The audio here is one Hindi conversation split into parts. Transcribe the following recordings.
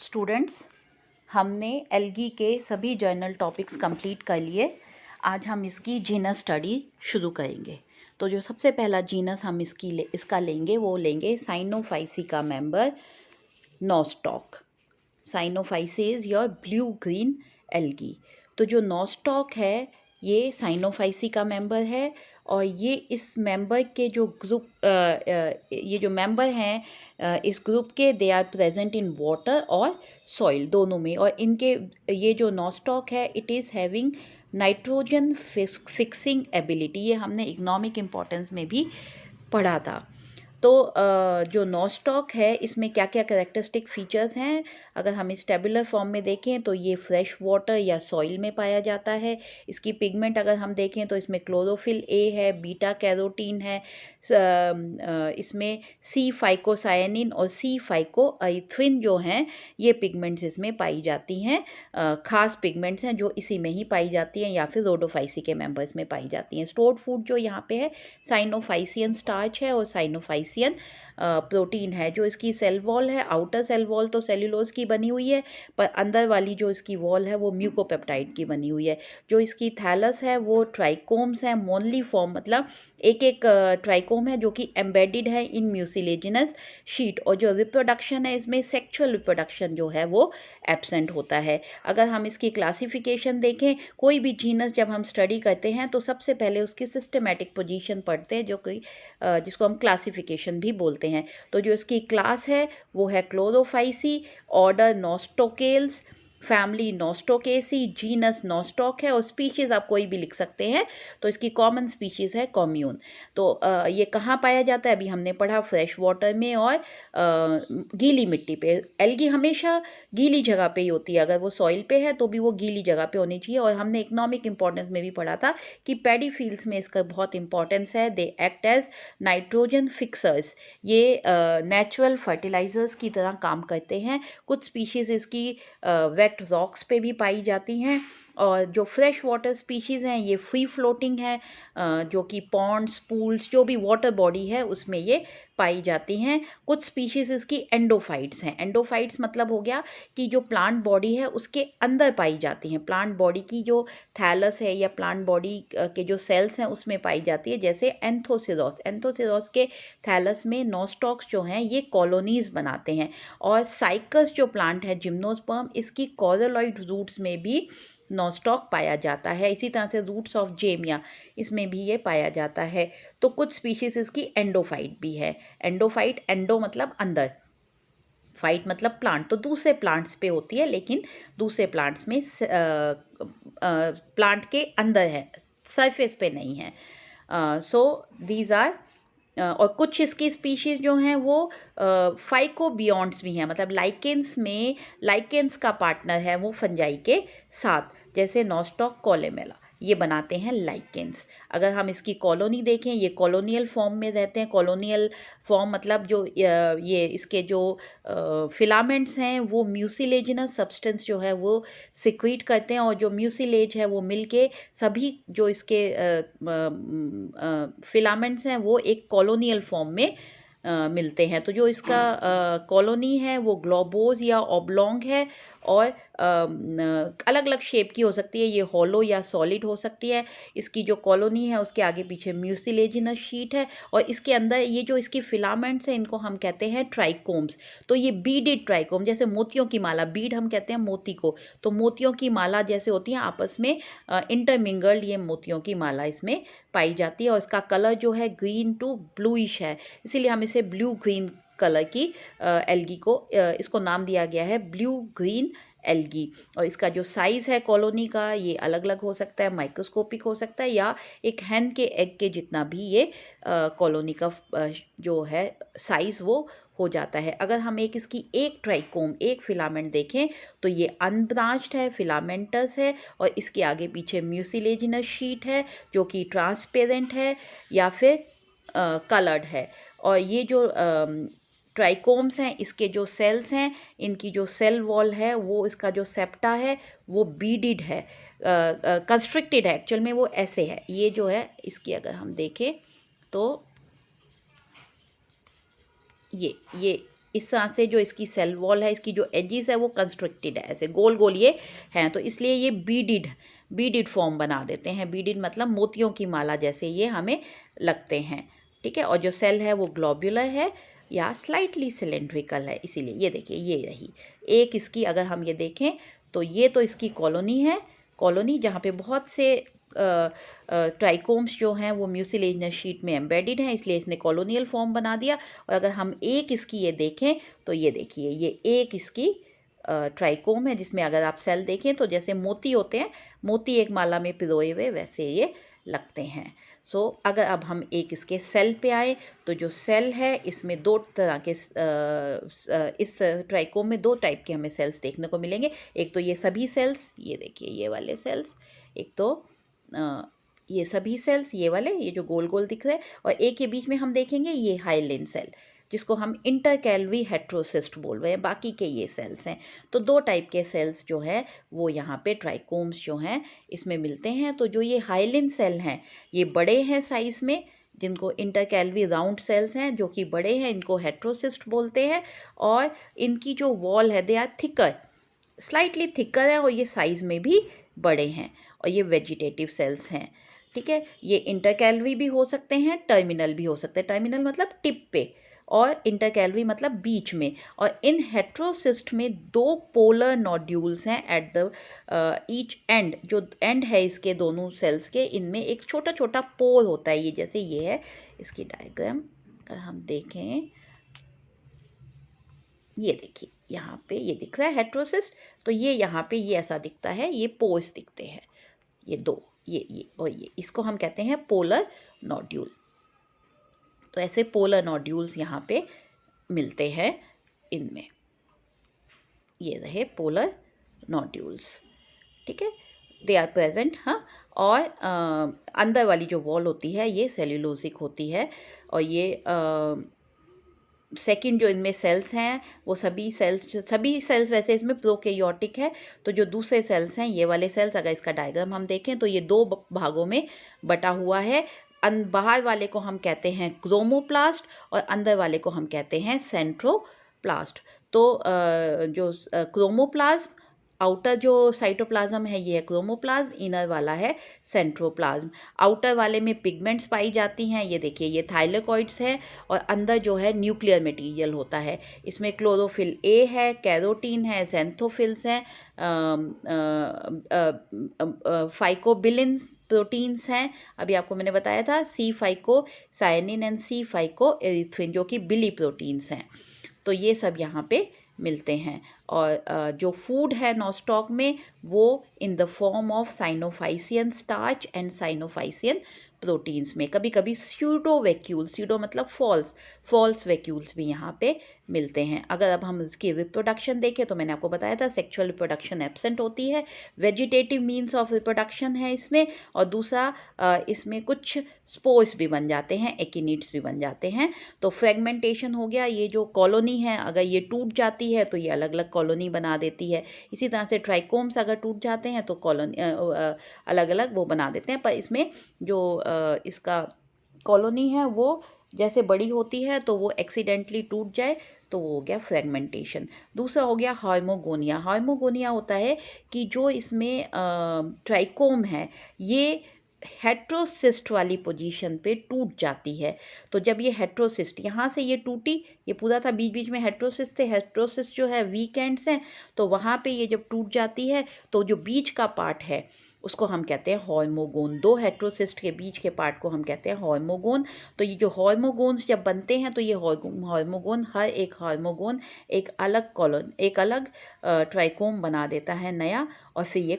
स्टूडेंट्स, हमने एल्गी के सभी जर्नल टॉपिक्स कंप्लीट कर लिए। आज हम इसकी जीनस स्टडी शुरू करेंगे। तो जो सबसे पहला जीनस हम इसका लेंगे वो लेंगे साइनोफाइसी का member Nostoc. Cyanophyceae is your blue green algae. तो जो नोस्टॉक है ये साइनोफाइसी का मेंबर है और ये इस मेंबर के जो ग्रुप ये जो मेंबर हैं इस ग्रुप के they are present in water और सॉइल दोनों में। और इनके ये जो नोस्टॉक है it is having nitrogen fixing ability. ये हमने इकोनॉमिक इम्पोर्टेंस में भी पढ़ा था। तो जो नोस्टॉक है इसमें क्या क्या कैरेक्टरिस्टिक फीचर्स हैं, अगर हम इस टेबुलर फॉर्म में देखें तो ये फ्रेश वाटर या सॉइल में पाया जाता है। इसकी पिगमेंट अगर हम देखें तो इसमें क्लोरोफिल ए है, बीटा कैरोटीन है, इसमें सी फाइकोसायनिन और सी फाइकोएरिथ्रिन जो हैं ये पिगमेंट्स इसमें पाई जाती हैं। खास पिगमेंट्स हैं जो इसी में ही पाई जाती हैं या फिर रोडोफाइसी के मेंबर्स में पाई जाती हैं। स्टोर्ड फूड जो यहाँ पे है साइनोफाइसियन स्टार्च है और साइनोफाइसियन प्रोटीन है। जो इसकी सेल वॉल है, आउटर सेल वॉल तो सेल्यूलोज की बनी हुई है, पर अंदर वाली जो इसकी वॉल है वो म्यूकोपेप्टाइड की बनी हुई है। जो इसकी थैलस है वो ट्राइकोम्स है, मोनली फॉर्म, मतलब एक एक ट्राइकोम है जो कि एम्बेडेड है इन म्यूसिलेजिनस शीट। और जो रिप्रोडक्शन है इसमें सेक्सुअल रिप्रोडक्शन जो है वो एब्सेंट होता है। अगर हम इसकी क्लासिफिकेशन देखें, कोई भी जीनस जब हम स्टडी करते हैं तो सबसे पहले उसकी सिस्टमेटिक पोजीशन पढ़ते हैं जो कि जिसको हम क्लासिफिकेशन भी बोलते हैं। तो जो इसकी क्लास है वो है Chlorophyceae, order Nostocales, family Nostocaceae, genus Nostoc है और स्पीशीज़ आप कोई भी लिख सकते हैं। तो इसकी कॉमन स्पीशीज़ है कॉम्यून। तो ये कहाँ पाया जाता है, अभी हमने पढ़ा फ्रेश वाटर में और गीली मिट्टी पे। एल्गी हमेशा गीली जगह पे ही होती है, अगर वो सॉइल पे है तो भी वो गीली जगह पे होनी चाहिए। और हमने इकोनॉमिक इंपॉर्टेंस में भी पढ़ा था कि पैडी फील्ड्स में इसका बहुत इंपॉर्टेंस है। They act as nitrogen fixers. ये नेचुरल फर्टिलाइजर्स की तरह काम करते हैं। कुछ स्पीशीज़ इसकी वेट रॉक्स पे भी पाई जाती हैं। और जो फ्रेश वाटर स्पीशीज़ हैं ये फ्री फ्लोटिंग है, जो कि पॉन्ड्स, पूल्स, जो भी वाटर बॉडी है उसमें ये पाई जाती हैं। कुछ स्पीशीज़ इसकी एंडोफाइट्स हैं। एंडोफाइट्स मतलब हो गया कि जो प्लांट बॉडी है उसके अंदर पाई जाती हैं। प्लांट बॉडी की जो थैलस है या प्लांट बॉडी के जो सेल्स हैं उसमें पाई जाती है। जैसे एंथोसिरोस, एंथोसिरोस के थैलस में नोस्टॉक्स जो हैं ये कॉलोनीज बनाते हैं। और साइकस जो प्लांट है जिम्नोस्पर्म, इसकी कॉरोलॉइड रूट्स में भी नोस्टॉक पाया जाता है। इसी तरह से रूट्स ऑफ जेमिया, इसमें भी ये पाया जाता है। तो कुछ स्पीशीज इसकी एंडोफाइट भी है। एंडोफाइट, एंडो मतलब अंदर, फाइट मतलब प्लांट, तो दूसरे प्लांट्स पे होती है, लेकिन दूसरे प्लांट्स में प्लांट के अंदर है, सरफेस पे नहीं है। सो दीज आर और कुछ इसकी स्पीशीज़ जो हैं वो फाइकोबियॉन्ड्स भी हैं, मतलब लाइकेंस में लाइकेंस का पार्टनर है वो फंजाई के साथ, जैसे नोस्टॉक कोलेमेला, ये बनाते हैं लाइकेंस। अगर हम इसकी कॉलोनी देखें, ये कॉलोनियल फॉर्म में रहते हैं। कॉलोनियल फॉर्म मतलब जो ये इसके जो फिलामेंट्स हैं वो म्यूसिलेजिनस सब्सटेंस जो है वो सिक्रीट करते हैं, और जो म्यूसिलेज है वो मिलके सभी जो इसके फिलामेंट्स हैं वो एक कॉलोनियल फॉर्म में मिलते हैं। तो जो इसका कॉलोनी है वो ग्लोबोज या ऑब्लोंग है और अलग अलग शेप की हो सकती है, ये हॉलो या सॉलिड हो सकती है। इसकी जो कॉलोनी है उसके आगे पीछे म्यूसिलेजिनस शीट है और इसके अंदर ये जो इसकी फिलामेंट्स हैं इनको हम कहते हैं ट्राइकोम्स। तो ये बीडेड ट्राइकोम, जैसे मोतियों की माला, बीड हम कहते हैं मोती को, तो मोतियों की माला जैसे होती है आपस में इंटरमिंगल्ड, ये मोतियों की माला इसमें पाई जाती है। और इसका कलर जो है ग्रीन टू ब्लूइश है, इसीलिए हम इसे ब्लू ग्रीन कलर की एल्गी को इसको नाम दिया गया है ब्लू ग्रीन एल्गी। और इसका जो साइज़ है कॉलोनी का ये अलग अलग हो सकता है, माइक्रोस्कोपिक हो सकता है या एक हैन के एग के जितना भी ये कॉलोनी का जो है साइज़ वो हो जाता है। अगर हम इसकी एक ट्राइकोम, एक फिलामेंट देखें तो ये अनब्रांच्ड है, फिलामेंटस है, और इसके आगे पीछे म्यूसिलेजिनस शीट है जो कि ट्रांसपेरेंट है या फिर कलर्ड है। और ये जो ट्राइकोम्स हैं इसके जो सेल्स हैं, इनकी जो सेल वॉल है वो, इसका जो सेप्टा है वो बीडिड है, कंस्ट्रिक्टेड है, एक्चुअल में वो ऐसे है। ये जो है इसकी अगर हम देखें तो ये इस तरह से जो इसकी सेल वॉल है, इसकी जो एजिस है वो कंस्ट्रक्टेड है, ऐसे गोल गोल ये हैं, तो इसलिए ये बीडिड फॉर्म बना देते हैं। बीडिड मतलब मोतियों की माला जैसे ये हमें लगते हैं, ठीक है। और जो सेल है वो ग्लोब्यूलर है या स्लाइटली सिलेंड्रिकल है, इसीलिए ये देखिए ये रही एक इसकी, अगर हम ये देखें तो ये तो इसकी कॉलोनी है, कॉलोनी जहाँ पे बहुत से ट्राइकोम्स जो हैं वो म्यूसिलेजिनस शीट में एम्बेडेड हैं, इसलिए इसने कॉलोनियल फॉर्म बना दिया। और अगर हम एक इसकी ये देखें तो ये देखिए ये एक इसकी ट्राइकोम है, जिसमें अगर आप सेल देखें तो जैसे मोती होते हैं, मोती एक माला में पिरोए हुए वैसे ये लगते हैं। अगर अब हम एक इसके सेल पे आए तो जो सेल है इसमें दो तरह के इस ट्राइकोम में दो टाइप के हमें सेल्स देखने को मिलेंगे। एक तो ये सभी सेल्स, ये देखिए ये वाले सेल्स, एक तो ये सभी सेल्स, ये वाले ये जो गोल गोल दिख रहे हैं, और एक के बीच में हम देखेंगे ये हाइलेन सेल, जिसको हम इंटरकैलरी हेट्रोसिस्ट बोल रहे हैं, बाकी के ये सेल्स हैं। तो दो टाइप के सेल्स जो हैं वो यहाँ पे ट्राइकोम्स जो हैं इसमें मिलते हैं। तो जो ये हाइलेन सेल हैं ये बड़े हैं साइज़ में, जिनको इंटरकैलरी राउंड सेल्स हैं जो कि बड़े हैं, इनको हेट्रोसिस्ट बोलते हैं। और इनकी जो वॉल है they are thicker, slightly thicker है, और ये साइज़ में भी बड़े हैं, और ये वेजिटेटिव सेल्स हैं, ठीक है। ये इंटरकैलरी भी हो सकते हैं, टर्मिनल भी हो सकते हैं। टर्मिनल मतलब टिप पे, और इंटरकैलरी मतलब बीच में। और इन हेट्रोसिस्ट में दो पोलर नोड्यूल्स हैं एट द ईच एंड, जो एंड है इसके दोनों सेल्स के, इनमें एक छोटा छोटा पोल होता है, ये जैसे ये है इसकी डायग्राम अगर हम देखें, ये देखिए यहाँ पे ये दिख रहा है हेट्रोसिस्ट, तो ये यहाँ पे ये ऐसा दिखता है, ये पोर्स दिखते हैं, ये दो, ये और ये, इसको हम कहते हैं पोलर नोड्यूल। तो ऐसे पोलर नोड्यूल्स यहाँ पे मिलते हैं इनमें, ये रहे पोलर नोड्यूल्स, ठीक है, दे आर प्रेजेंट। हाँ, और अंदर वाली जो वॉल होती है ये सेल्यूलोसिक होती है, और ये सेकंड जो इनमें सेल्स हैं वो सभी सेल्स वैसे इसमें प्रोकैरियोटिक है। तो जो दूसरे सेल्स हैं ये वाले सेल्स, अगर इसका डायग्राम हम देखें तो ये दो भागों में बटा हुआ है। बाहर वाले को हम कहते हैं क्रोमोप्लास्ट, और अंदर वाले को हम कहते हैं सेंट्रोप्लास्ट। तो जो क्रोमोप्लाज्म, आउटर जो साइटोप्लाज्म है ये है क्रोमोप्लाज्म, इनर वाला है सेंट्रोप्लाज्म। आउटर वाले में पिगमेंट्स पाई जाती हैं, ये देखिए ये थाइलेकॉइड्स हैं, और अंदर जो है न्यूक्लियर मटेरियल होता है। इसमें क्लोरोफिल ए है, कैरोटीन है, ज़ैंथोफिल्स हैं, फाइकोबिलिन्स प्रोटीन्स हैं, अभी आपको मैंने बताया था C phycocyanin and C phycoerythrin, जो कि बिली प्रोटीन्स हैं। तो ये सब यहाँ पे मिलते हैं। और जो फूड है नॉस्टॉक में वो in the form of cyanophycean starch and cyanophycean proteins में, कभी कभी स्यूडो वैक्यूल्स, स्यूडो मतलब फॉल्स वैक्यूल्स भी यहाँ पे मिलते हैं। अगर अब हम इसकी रिप्रोडक्शन देखें तो मैंने आपको बताया था सेक्सुअल रिप्रोडक्शन एब्सेंट होती है, वेजिटेटिव मीन्स ऑफ रिप्रोडक्शन है इसमें, और दूसरा इसमें कुछ स्पोर्स भी बन जाते हैं, एकिनिड्स भी बन जाते हैं। तो फ्रेगमेंटेशन हो गया, ये जो कॉलोनी है अगर ये टूट जाती है तो ये अलग अलग कॉलोनी बना देती है। इसी तरह से ट्राइकोम्स अगर टूट जाते हैं तो कॉलोनी अलग अलग वो बना देते हैं, पर इसमें जो इसका कॉलोनी है वो जैसे बड़ी होती है तो वो एक्सीडेंटली टूट जाए तो वो हो गया फ्रेगमेंटेशन। दूसरा हो गया हार्मोगोनिया। हार्मोगोनिया होता है कि जो इसमें ट्राइकोम है ये हेट्रोसिस्ट वाली पोजीशन पे टूट जाती है। तो जब ये हेट्रोसिस्ट यहाँ से ये टूटी, ये पूरा था, बीच बीच में हेट्रोसिस्ट थे, हेट्रोसिस्ट जो है वीक एंड्स हैं, तो वहाँ पे ये जब टूट जाती है तो जो बीच का पार्ट है उसको हम कहते हैं हार्मोगोन। दो हेट्रोसिस्ट के बीच के पार्ट को हम कहते हैं हार्मोगोन। तो ये जो हार्मोगोन्स जब बनते हैं तो ये हार्मोगोन, हर एक हार्मोगोन एक अलग ट्राइकोम बना देता है नया, और फिर ये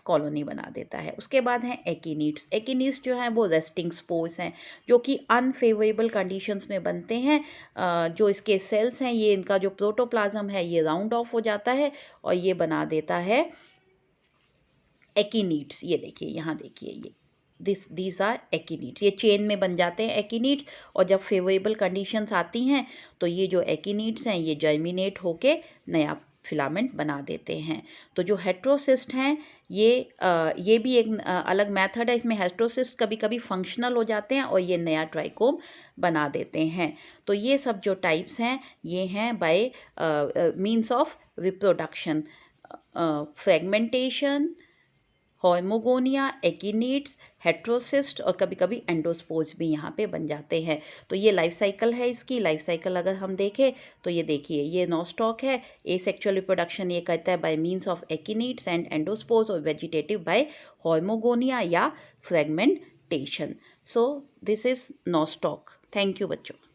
कॉलोनी बना देता है। उसके बाद हैं एकिनीड्स। एकिनीड्स जो हैं वो रेस्टिंग स्पोर्स हैं जो कि अनफेवरेबल कंडीशंस में बनते हैं। जो इसके सेल्स हैं ये, इनका जो प्रोटोप्लाज्म है ये राउंड ऑफ हो जाता है और ये बना देता है एकिनीड्स। ये देखिए यहाँ देखिए ये दीज आर एकिनीड्स, ये चेन में बन जाते हैं एकिनीड्स। और जब फेवरेबल कंडीशंस आती हैं तो ये जो एकिनीड्स हैं ये जर्मिनेट होके नया फिलामेंट बना देते हैं। तो जो हेट्रोसिस्ट हैं ये भी एक अलग मेथड है। इसमें हेट्रोसिस्ट कभी कभी फंक्शनल हो जाते हैं और ये नया ट्राइकोम बना देते हैं। तो ये सब जो टाइप्स हैं ये हैं by means of reproduction, fragmentation, hormogonia, akinetes, heterocyst और कभी कभी एंडोस्पोर्स भी यहाँ पे बन जाते हैं। तो ये लाइफ साइकिल है। इसकी लाइफ साइकिल अगर हम देखें तो ये देखिए, ये नॉस्टॉक है। एसेक्सुअल रिप्रोडक्शन ये करता है by means of akinetes and endospores, और वेजिटेटिव बाय होमोगोनिया या fragmentation. So this is Nostoc. Thank you बच्चों।